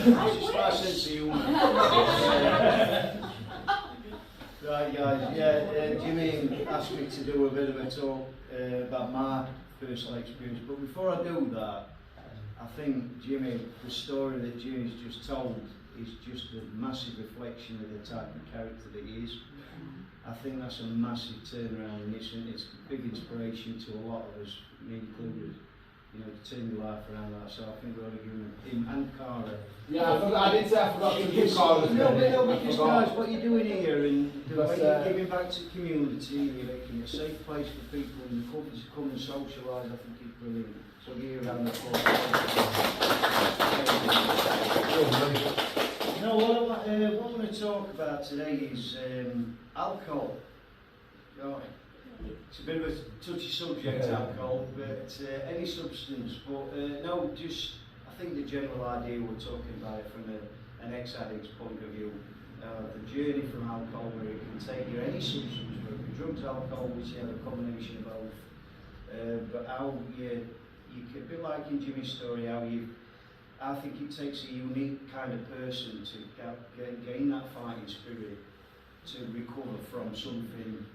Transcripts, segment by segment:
It's my sense of humour. Right guys, Jimmy asked me to do a bit of a talk about my personal experience, but before I do that, I think Jimmy, the story that Jimmy's just told is just a massive reflection of the type of character that he is. I think that's a massive turnaround, and it's a big inspiration to a lot of us, me included, you know, to turn your life around that. So I think we ought to give him and Cara. Yeah, I did say I forgot to give Cara. No, because guys, what you're doing here and the way you're giving back to the community, you're making a safe place for people in the company to come and socialise, I think it's brilliant. So give you a round of applause. You know, what I'm going to talk about today is alcohol. You know, it's a bit of a touchy subject, alcohol, but any substance. But no, just I think the general idea we're talking about it from an ex-addict's point of view. The journey from alcohol, where it can take you any substance, whether it be drugs, alcohol, which you have a combination of both. But how you can, a bit like in Jimmy's story, I think it takes a unique kind of person to gain that fighting spirit to recover from something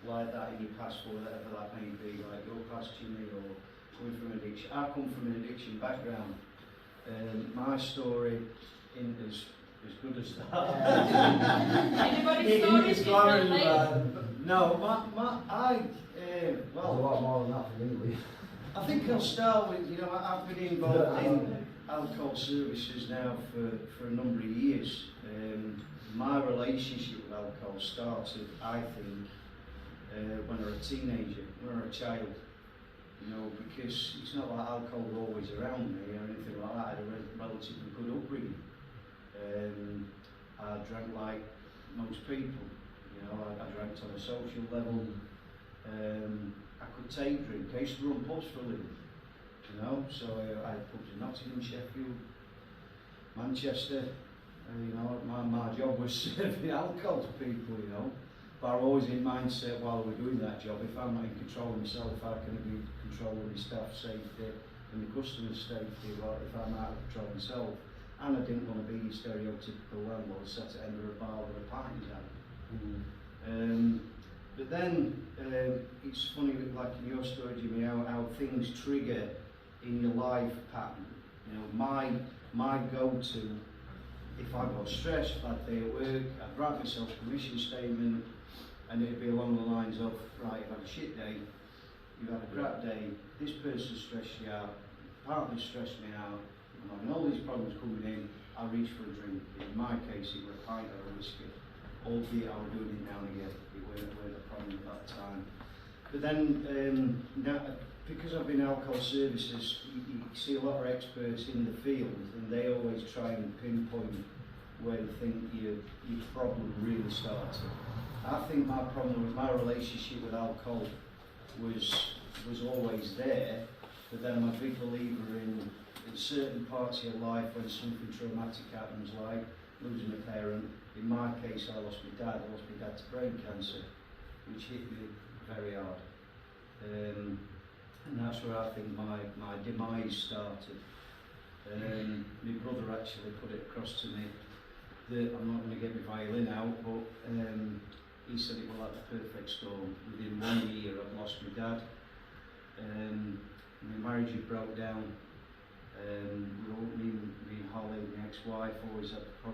like that in your past, or whatever that may be, like your past, Jimmy, or coming from addiction. I come from an addiction background. My story isn't as good as that. Anybody's story is No, well, a lot more than that for me. I think I'll start with, you know, I've been involved in alcohol services now for a number of years. My relationship with alcohol started, I think, when I was a teenager, when I was a child. You know, because it's not like alcohol was always around me or anything like that. I had a relatively good upbringing. I drank like most people. You know, I drank on a social level. I could take drink. I used to run pubs for a living. You know, so I had pubs in Nottingham, Sheffield, Manchester. You know, my job was serving alcohol to people. You know, but I was always in mindset while we were doing that job. If I'm not in control of myself, how can I be in control of my staff safety and the customer's safety? Well, if I'm out of control myself, and I didn't want to be the stereotypical landlord sat at the end of a bar with a pint in his hand. But then it's funny, like in your story, Jimmy, how things trigger in your life pattern. You know, my go-to, if I got stressed, if I had a day at work, I'd write myself a mission statement, and it'd be along the lines of, right, you've had a shit day, you've had a crap day, this person stressed you out, partner stressed me out, I'm having all these problems coming in, I reach for a drink. In my case, it was a pint or a whiskey, albeit I was doing it now and again. It weren't a problem at that time. But then, now, because I've been in alcohol services, you see a lot of experts in the field, and they always try and pinpoint where they think your problem really started. I think my problem with my relationship with alcohol was always there, but then I'm a big believer in certain parts of your life when something traumatic happens, like losing a parent. In my case, I lost my dad. I lost my dad to brain cancer, which hit me very hard. And that's where I think my demise started. My brother actually put it across to me that I'm not going to get my violin out, but he said it was like the perfect storm. Within 1 year, I'd lost my dad. My marriage had broke down. Me and Holly, my ex-wife, always had a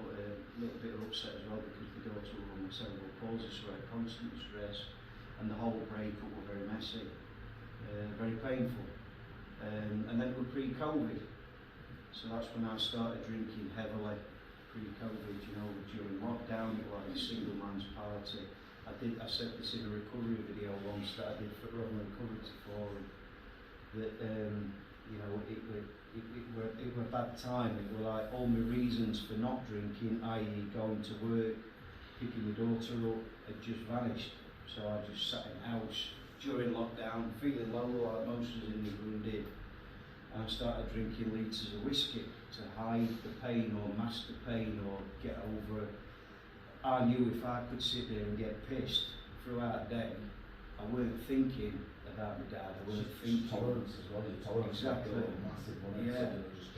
little bit of upset as well because my daughter was on cerebral palsy, so I had constant stress, and the whole breakup was very messy, very painful. And then it was pre-COVID, so that's when I started drinking heavily. Pre-COVID, you know, during lockdown, it was like a single man's party. I said this in a recovery video once that I did for Run Recovery Forum, that you know, it were a bad time. It were like all my reasons for not drinking, i.e. going to work, picking my daughter up, had just vanished. So I just sat in the house during lockdown, feeling low like most of us in the room did. And I started drinking litres of whiskey to hide the pain or mask the pain or get over it. I knew if I could sit there and get pissed throughout the day, I weren't thinking about my dad, I weren't thinking. Tolerance as well, your tolerance. Exactly. Massive one, yeah. so just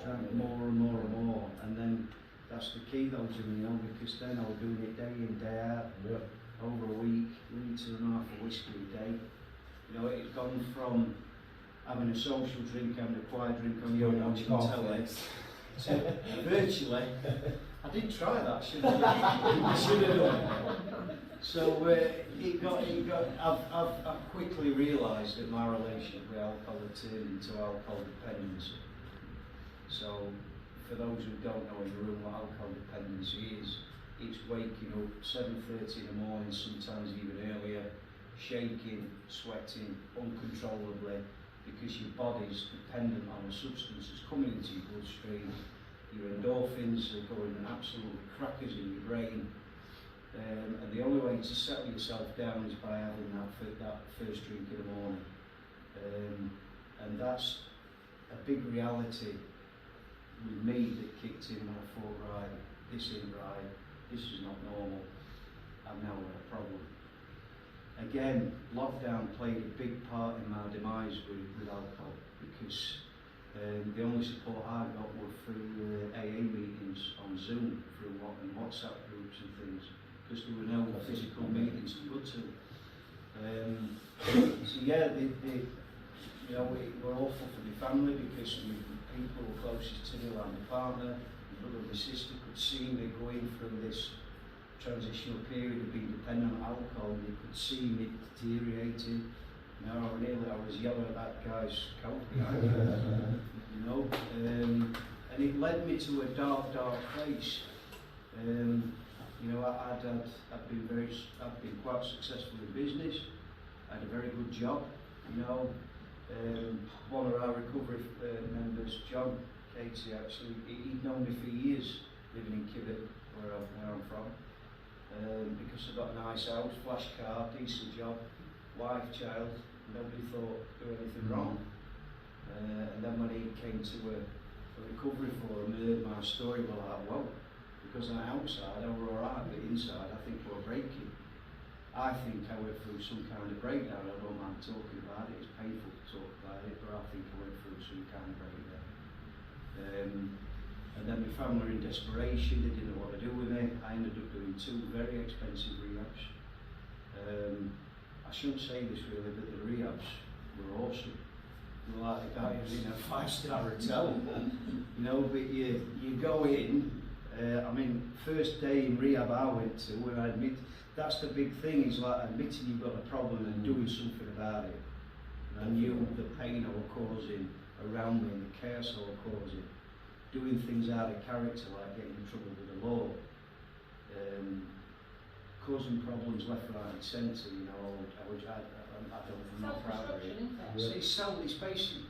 drank more and more and more. And that's the key though, Jimmy, you know, because then I was doing it day in, day out, over a week, litre and a half of whiskey a day. You know, it had gone from having a social drink, having a quiet drink on your own watching telly, to virtually, I did try that, shouldn't I? I should have done. So I've quickly realised that my relationship with alcohol had turned into alcohol dependency. So, for those who don't know in the room what alcohol dependency is, it's waking up 7:30 in the morning, sometimes even earlier, shaking, sweating uncontrollably because your body's dependent on a substance that's coming into your bloodstream. Your endorphins are going absolutely crackers in your brain, and the only way to settle yourself down is by having that first drink in the morning. And that's a big reality with me that kicked in when I thought, right, this ain't right, this is not normal, I've now got a problem. Again, lockdown played a big part in my demise with alcohol, because the only support I got were through AA meetings on Zoom, through WhatsApp groups and things, because there were no physical meetings to go to. So yeah, you know, it were awful for my family, because people were closest to me, like my partner, my brother and my sister could see me going through this transitional period of being dependent on alcohol. They could see me deteriorating. You know, I was yelling at that guy's coat behind me, you know, and it led me to a dark place. You know, I've been quite successful in business. I had a very good job, you know. One of our recovery members, John Casey, actually, he'd known me for years, living in Kivett, where I'm from. Because I've got a nice house, flash car, decent job, wife, child, nobody thought I'd do anything wrong. And then when he came to a recovery forum and heard my story, well, like, whoa, because on the outside I were alright, but inside I think we were breaking. I think I went through some kind of breakdown. I don't mind talking about it, it's painful to talk about it, but I think I went through some kind of breakdown. And then my family were in desperation, they didn't know what to do with me. I ended up doing 2 very expensive rehabs. I shouldn't say this really, but the rehabs were awesome. They were like the guy who's in a 5-star hotel. You know, but you go in, I mean, first day in rehab I went to, when I admit, that's the big thing, is like admitting you've got a problem and doing something about it. And I knew the pain I was causing around me and the chaos I was causing. Doing things out of character, like getting in trouble with the law, causing problems left, right and centre, you know, I'm not proud of it. It's basically,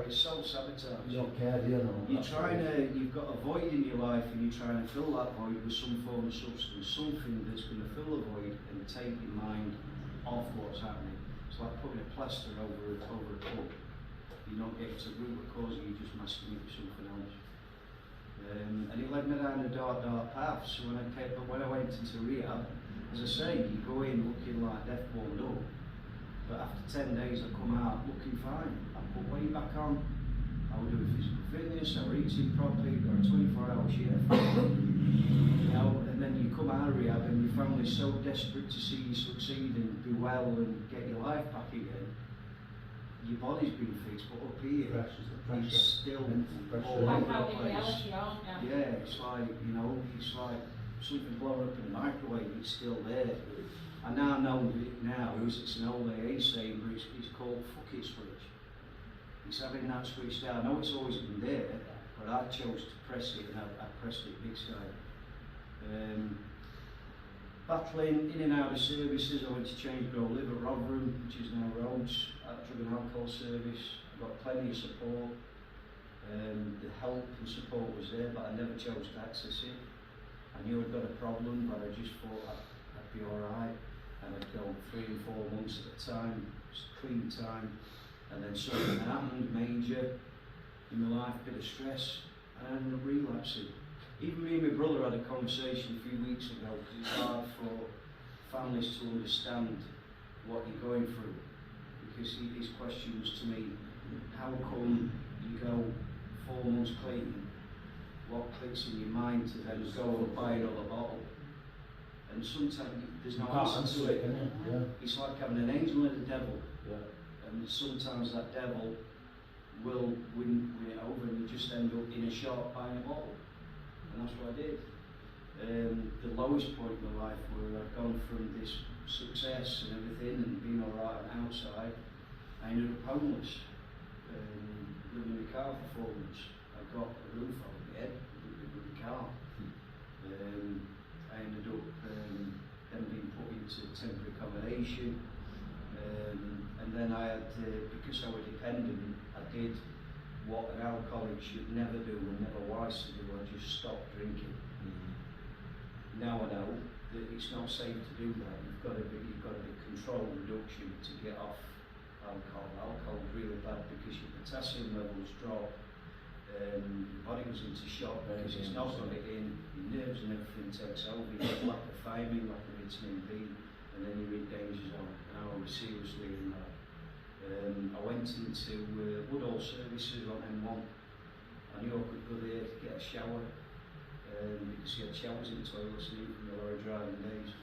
it's self-sabotage. You don't care, do you know? You've got a void in your life and you're trying to fill that void with some form of substance, something that's going to fill the void and take your mind off what's happening. It's like putting a plaster over a cup. You're not getting to the root cause, you're just masking it with something else. And it led me down a dark path. So when I went into rehab, as I say, you go in looking like death warmed up, but after 10 days I come out looking fine. I put weight back on, I was doing physical fitness, I was eating properly, got a 24-hour shift. You know, and then you come out of rehab and your family's so desperate to see you succeed and do well and get your life back again. Your body's been fixed, but up here, it's still all over the place. Yeah, it's like, you know, it's like something blowing up in a microwave, it's still there. I now know it now, it's an old AA saying, but it's called fuck it switch. It's having that switch down. I know it's always been there, but I chose to press it, and I pressed it big time. Battling in and out of services, I went to change my live at Rotherham, which is now Rhodes, at drug and alcohol service. I got plenty of support. The help and support was there, but I never chose to access it. I knew I'd got a problem, but I just thought I'd be alright. And I'd go 3 and 4 months at a time, just clean time. And then something happened, major, in my life, a bit of stress, and I ended up relapsing. Even me and my brother had a conversation a few weeks ago, because it's hard for families to understand what you're going through. Because his question was to me, how come you go 4 months clean what clicks in your mind to then go and buy another bottle. And sometimes there's no answer to it. Yeah. It's like having an angel and a devil. Yeah. And sometimes that devil will win it over and you just end up in a shop buying a bottle. And that's what I did. The lowest point in my life where I'd gone from this success and everything and being alright on the outside, I ended up homeless, living in a car for 4 months. I got a roof over my head with the car. I ended up then being put into temporary accommodation, and then I had, because I was dependent, I did what an alcoholic should never do and never wise to do. I just stopped drinking. Now I know that it's not safe to do that. You've got to be controlled reduction to get off alcohol. Alcohol is really bad because your potassium levels drop. Your body goes into shock because it's not got it in. Your nerves and everything takes over. You get lack of thiamine, lack of vitamin B, and then you're in danger zone. And I was seriously in that. I went into Woodall services on M1. I knew I could go there to get a shower. Because you had showers in the toilets and even the lorry driving days.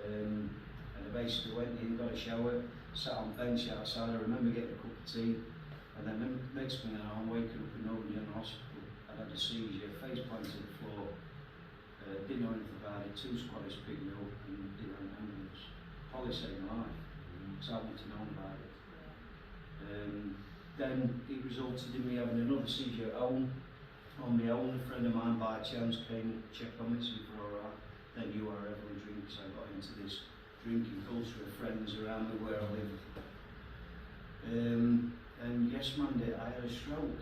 And I basically went in, got a shower, sat on the bench outside. I remember getting a cup of tea, and then next minute I'm waking up in Northern General Hospital. I had a seizure, face planted to the floor. Didn't know anything about it. 2 squatters picked me up and did an ambulance. Probably saved my life. So I wanted to know about it. Then it resulted in me having another seizure at home. On my own, a friend of mine by chance came and checked on me, so we were alright. Then you are heavily drink, so I got into this drinking culture of friends around me where I lived. And yes, Monday, I had a stroke.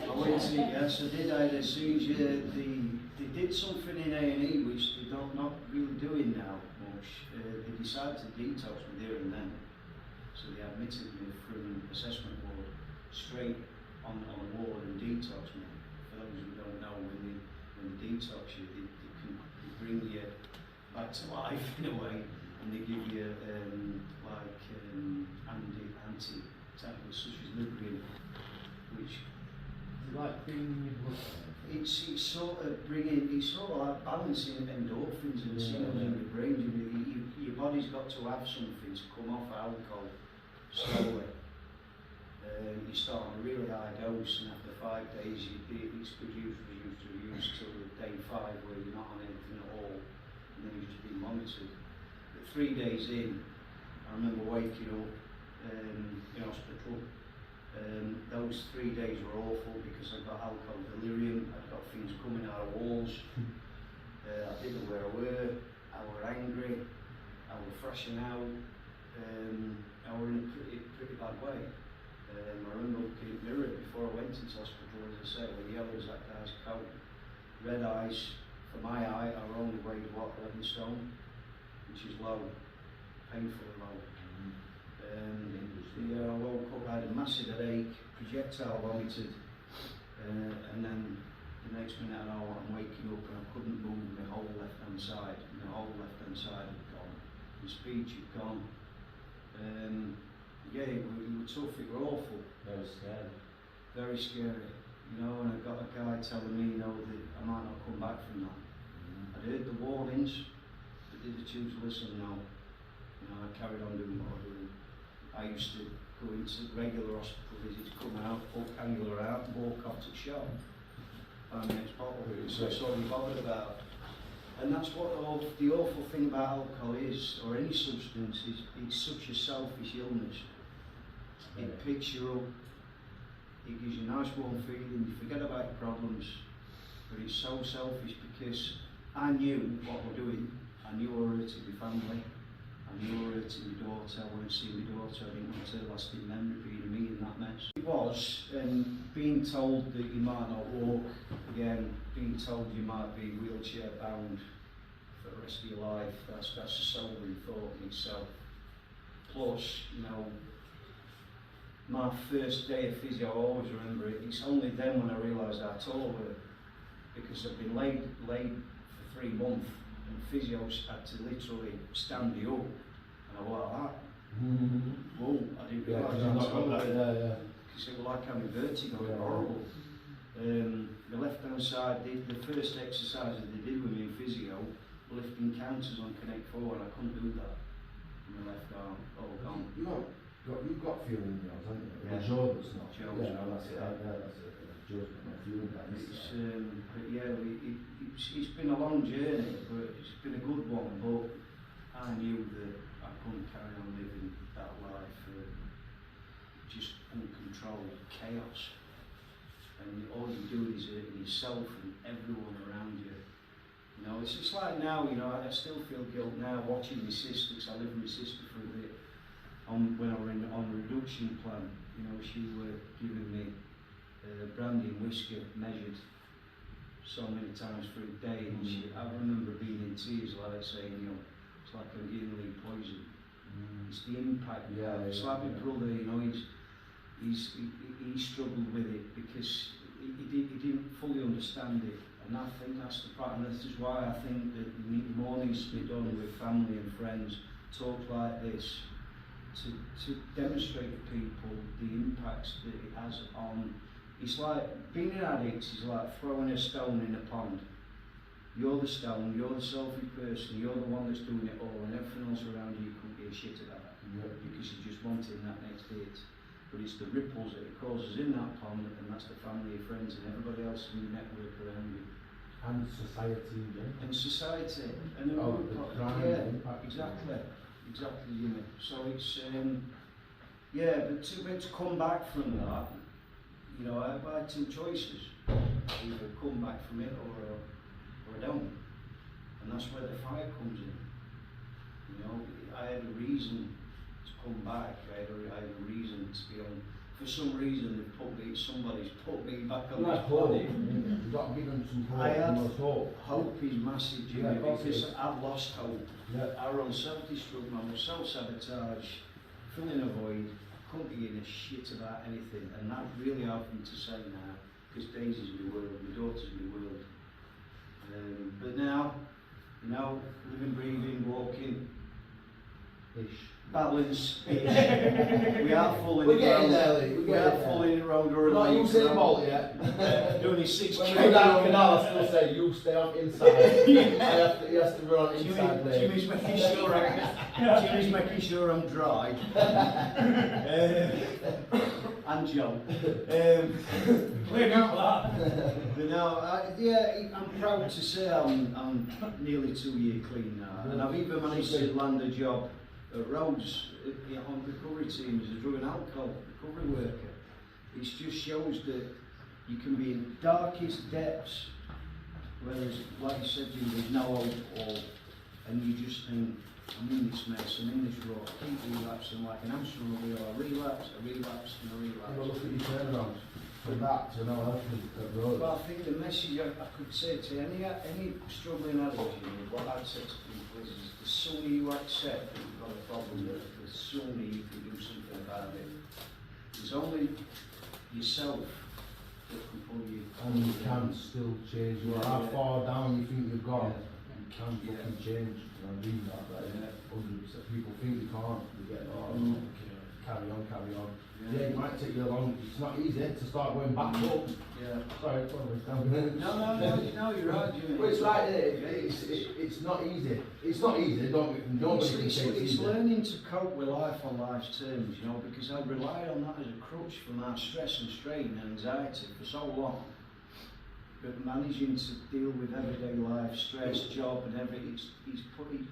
I went to, yes, I did, I had a seizure. They did something in A&E which they're not really doing now much. They decided to detox me there and then. So they admitted me from assessment ward straight on a ward and detox me. For those who don't know, when they detox you, they bring you back to life in a way, and they give you anti-tablets such as Librium, which Like bringing your blood. it's sort of like balancing endorphins and signals in your brain. Your body's got to have something to come off alcohol slowly. You start on a really high dose, and after 5 days it's reduced till day 5 where you're not on anything at all, and then you're just being monitored. But 3 days in, I remember waking up in hospital. Those 3 days were awful because I got alcohol delirium, I'd got things coming out of walls, I didn't know where I were, I were angry, I was thrashing out, I were in a pretty bad way. I remember looking in the mirror before I went into hospital, as I said, with yellow as that guy's coat. Red eyes, for my eye, I only weighed 11 stone, which is low, painfully low. I woke up, I had a massive headache, projectile vomited, and then the next minute I know I'm waking up and I couldn't move my whole left hand side. My whole left hand side had gone, my speech had gone. Yeah, it were tough, it were awful. Very scary. Very scary, and I got a guy telling me, that I might not come back from that. I'd heard the warnings, but did I choose to listen? No. I carried on doing what I was doing. I used to go into regular hospital visits, come out, book angular out, walk off to the shop, find the next bottle, so that's all you're bothered about. And that's what the awful thing about alcohol is, or any substance, is it's such a selfish illness. It picks you up, it gives you a nice warm feeling, you forget about your problems, but it's so selfish because I knew what we're doing. I knew I were hurting my family, I knew I were hurting my daughter, I wanted to see my daughter, I didn't want her lasting memory being me in that mess. It was, and being told that you might not walk again, being told you might be wheelchair bound for the rest of your life, that's a sobering thought in itself. Plus, my first day of physio, I always remember it. It's only then when I realised how tall I were, because I've been laid for 3 months, and physios had to literally stand me up, and I was like that. Whoa, I didn't realise how tall I was. Because it was like having vertigo, it was horrible. alongside the first exercise that they did with me in physio, lifting counters on Connect 4, and I couldn't do that. My left arm, all gone. You've got feeling in yours, haven't you? Yeah. Joe that's not. Joe's yeah, not, that's it. yeah. Yeah, that's it. Joe's got no feeling that. But yeah, it's been a long journey, but it's been a good one. But I knew that I couldn't carry on living that life, just uncontrolled chaos. And all you do is hurting yourself and everyone around you. You know, it's just like now, you know, I still feel guilt now watching my sister, because I lived with my sister for a bit, when I were on the reduction plan. You know, she were giving me brandy and whiskey measured so many times for a day, and I remember being in tears, like saying, you know, it's like I'm giving me poison. It's the impact. It's like my brother, you know, he struggled with it because he didn't fully understand it, and I think that's the part, and this is why I think that more needs to be done with family and friends, talk like this, to demonstrate to people the impacts that it has on. It's like being an addict is like throwing a stone in a pond. You're the stone, you're the selfish person, you're the one that's doing it all, and everything else around you couldn't be a shit about that, because you're just wanting that next hit. But it's the ripples that it causes in that pond, and that's the family, friends, and everybody else in the network around you. And society in general. And society. And the crime impact. Exactly, you know. So it's, but to come back from that, you know, I had two choices. Either come back from it or I don't. And that's where the fire comes in. You know, I had a reason to come back. I had a reason to be on. For some reason, somebody's put me back on this planet. You've got to give them some hope. I had hope is massive, Jimmy, because I've lost hope. Yeah. I run self-destruct, I was self-sabotage, filling a void, couldn't be in a shit about anything, and that's really hard for me to say now, because Daisy's my world, my daughter's my world. But now, you know, living, breathing, walking, balance. We are fully We're getting there, Lee. We are fully around or not you say Bolt yet. Doing his 6 When we go down canal, I still say you stay on inside. He has to run on inside lane. Jimmy's making sure I'm dry. And John. Clear out that. But no, I'm proud to say I'm nearly 2 years clean now, and I've even managed to land a job at Rhodes on recovery team as a drug and alcohol recovery worker. It just shows that you can be in darkest depths, whereas, like you said, there's no hope, and you just think, I'm in this mess, I'm in this rut, I keep relapsing like an hamster wheel, I relapse, and I relapse. Look at your turnaround. From that to no health at road. Well, I think the message I could say to any struggling addict, what I'd say to people is the sooner you accept that you've got a problem, the sooner you can do something about it. There's only yourself that can pull you. And you can still change. No matter how far down you think you've gone, you can fucking change. I read that, right? 100%. People think you can't. You get carry on. Yeah, it might take you long. It's not easy to start going back up. Yeah. Sorry, No, you're right, Jimmy. Well, it's like it's not easy. It's not easy. Nobody can say it's It's easy. learning to cope with life on life's terms, you know, because I relied on that as a crutch for my stress and strain and anxiety for so long. But managing to deal with everyday life, stress, job, and everything, it's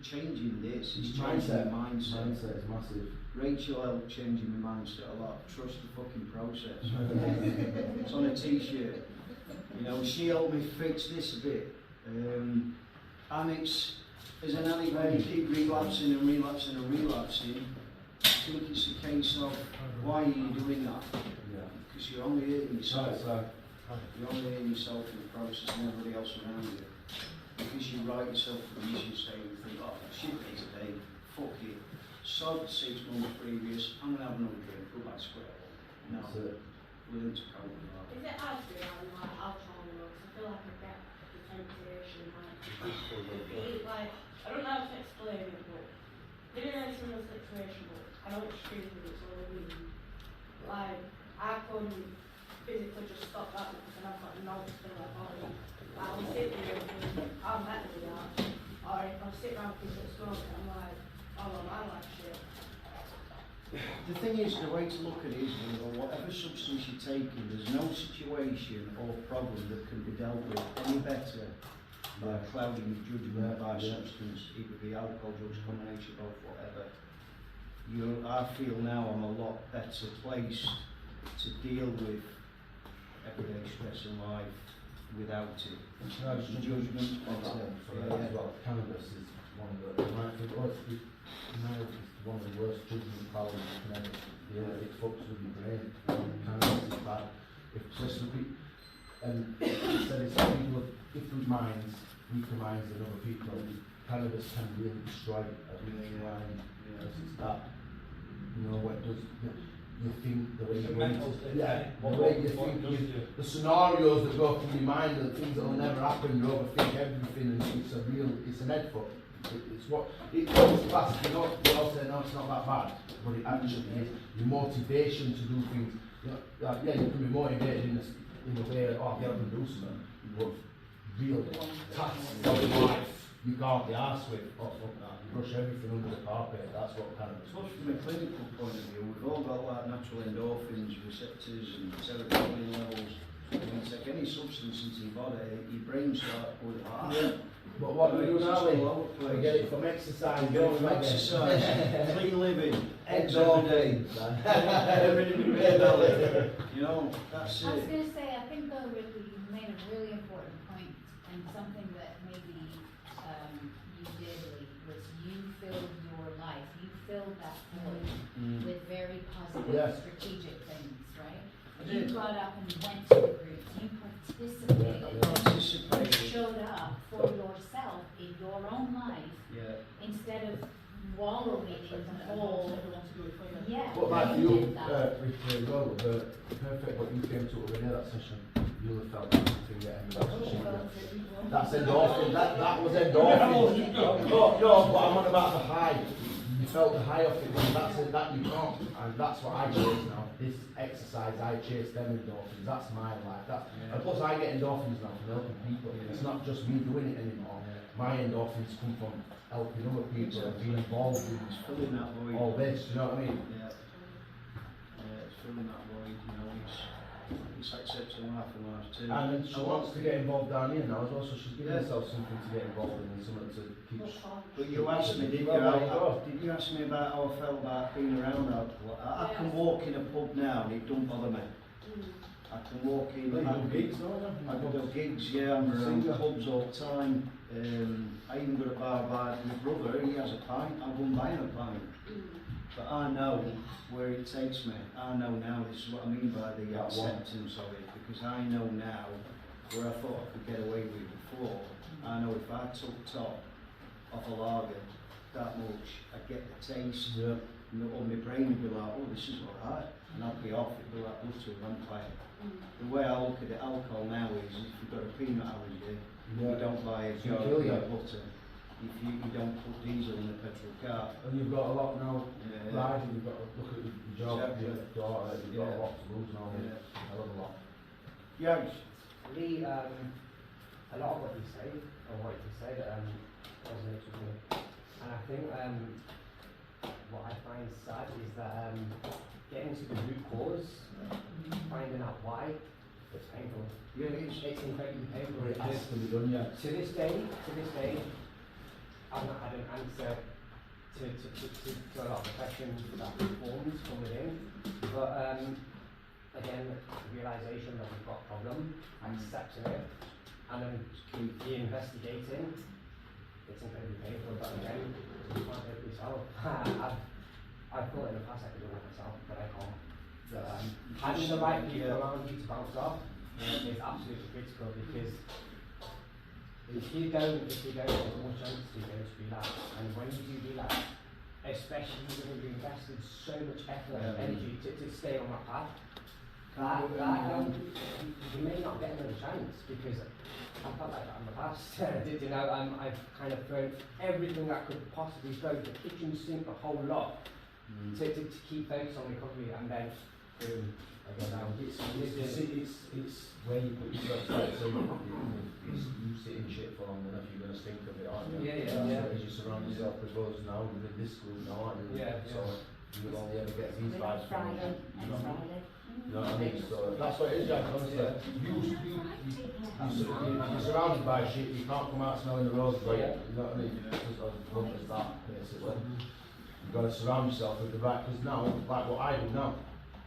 changing this. It's changing the mindset. Mindset is massive. Rachel helped changing my mindset a lot. Trust the fucking process. It's on a t-shirt. You know, she helped me fix this a bit. And it's, as an addict, when you keep relapsing, I think it's a case of, why are you doing that? Because you're only hurting yourself. You're only hurting yourself in the process and everybody else around you. Because you write yourself a mission statement and think, oh, shit day today, fuck it. So 6 months previous, I'm going to have another drink, go back square one. No, learn to cope with that. Is it hard to be around like alcohol and all? 'Cause I feel like I get the temptation, like I don't know how to explain it, but been in a similar situation, but I know it's stupid, it's all I mean. Like I couldn't physically just stop that because I've got no still at body. I'll sit there and think, I'm better than that. Or if I sit around with people that smoke, I'm like, oh, well, I like shit. The thing is, the way to look at it is, you know, whatever substance you're taking, there's no situation or problem that can be dealt with any better by clouding your judgment by substance, it would be alcohol, drugs, combination, both, whatever. I feel now I'm a lot better placed to deal with everyday stress in life without it. Judgment, Cannabis is one of the, you might think, oh, it's one of the worst judgment powers you can ever deal with. It fucks with your brain. Cannabis is bad. If just repeat, and instead it's people with different minds, weaker minds than other people, cannabis can really destroy a weak mind. Because it's that, you know, what does, you think the way you the way you think, the scenarios that go through your mind, the things that will never happen, you overthink everything, and it's an head fuck. It's what, it comes fast, you know, we all say, no, it's not that bad, but it actually is. Your motivation to do things, you know, like, yeah, you can be motivated in a way, oh, yeah, I can do something, but real tasks of life, you can't be arsed with, oh, fuck that, you brush everything under the carpet, that's what kind of. Suppose from a clinical point of view, we've all got like natural endorphins, receptors and serotonin levels. When you take any substance into your body, your brain starts going hard. But what we do now, we get it from exercise, clean living, eggs every day, every day, you know, that's I was it. going to say, I think though really you made a really important point, and something that maybe you did, Lee, was you filled your life, you filled that void with very positive, strategic things, right? You got up and went to the groups, you participated, you showed up for yourself in your own life, instead of wallowing in the whole. Yeah. What about you, with Roll, the perfect what you came to in that session? You'll have felt that thing getting that session. That's endorphin. That was endorphin. No, but I'm on about the high. You felt the high of it, and that's it, that you can't. And that's what I chase now. This exercise, I chase them endorphins. That's my life. And plus, I get endorphins now from helping people. It's not just me doing it anymore. My endorphins come from helping other people and being involved in filling that void. all this. You know what I mean? Yeah. It's filling that void. You know, it's accepting life and life too. And then she wants to get involved down here now as well, so she's giving herself something to get involved in and something to keep. But you asked me, didn't you? Did you ask me about how I felt about being around alcohol? I can walk in a pub now and it don't bother me. I can walk in. I do gigs, don't I? I do gigs, yeah. I'm around pubs all the time. I even got a bar by my brother. He has a pint. I wouldn't buy him a pint. But I know where it takes me. I know now. This is what I mean by the acceptance of it, because I know now where I thought I could get away with before. I know if I took top off a lager that much, I'd get the taste. Yeah. Or my brain would be like, oh, this is alright, and I'd be off. It'd be like butter and vampire. The way I look at it, alcohol now is if you've got a peanut allergy, you don't buy a jar of peanut butter. If you don't put diesel in a petrol car. And you've got a lot now riding, you've got to look at your job, your daughter, you've got a lot to lose now, a hell of a lot. Yeah. Lee, a lot of what you say, resonates with me. And I think what I find sad is that getting to the root cause, finding out why, it's painful. Yeah, it is. It's incredibly painful. It has to be done, yeah. To this day, I've not had an answer to a lot of the questions that formed from within. But again, the realisation that we've got a problem, accepting it, and then the investigating, it's incredibly painful. But again, you can't do it yourself. I've thought in the past I could do it myself, but I can't. Having the right people around you to bounce off is absolutely critical, because if you don't, there's more chance you're going to relapse. And when you do relapse, especially when you've invested so much effort and energy to stay on that path, you may not get another chance, because I felt like that in the past. I've kind of thrown everything that could possibly throw, the kitchen sink, the whole lot, to keep focused on recovery, and then boom, I go down. It's where you put yourself, like, so you sit in shit for long enough, you're going to stink of it, aren't you? As you surround yourself with those now, with this group now, aren't you? So you'll only ever get these vibes from them. You know what I mean? So that's what it is, Jack, honestly. You're surrounded by shit, you can't come out smelling the rose great, you know what I mean? It's just as blunt as that, basically. You've got to surround yourself with the right, because now, like what I do now,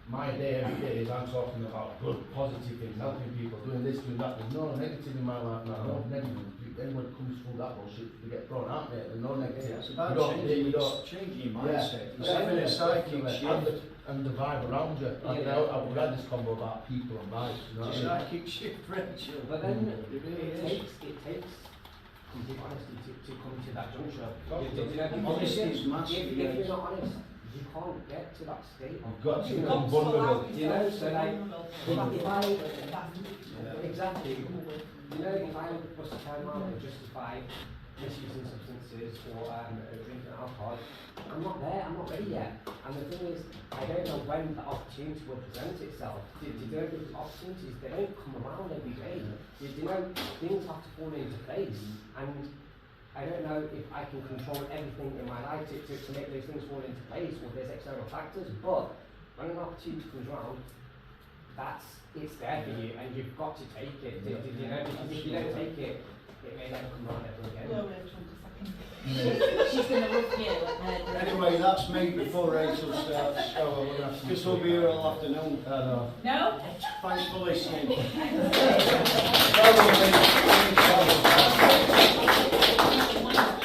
my day every day is I'm talking about good, positive things, helping people, doing this, doing that. There's no negative in my life now, no negative. Anyone comes through that bullshit, they get thrown out, mate. There's no negative. It's about changing your mindset. It's having a psychic shift. And the vibe around you. I've read this combo about people and vibes, you know what I mean? Psychic shift, Rachel. But then it takes complete honesty to come to that juncture. Honesty is massive. If you're not honest, you can't get to that state. You've got to become vulnerable. You know, so like, if I exactly, you know, if I was to turn around and justify misusing substances or drinking alcohol, I'm not there, I'm not ready yet. And the thing is, I don't know when the opportunity will present itself. Do you know these opportunities, they don't come around every day. Do you know, things have to fall into place. And I don't know if I can control everything in my life to make those things fall into place, or there's external factors, but when an opportunity comes around, it's there for you, and you've got to take it. You know, because if you don't take it, it may never come around ever again. She's going to look here. Anyway, that's me before Rachel starts. So we're going to just will be here all afternoon. No? Thanks for listening. One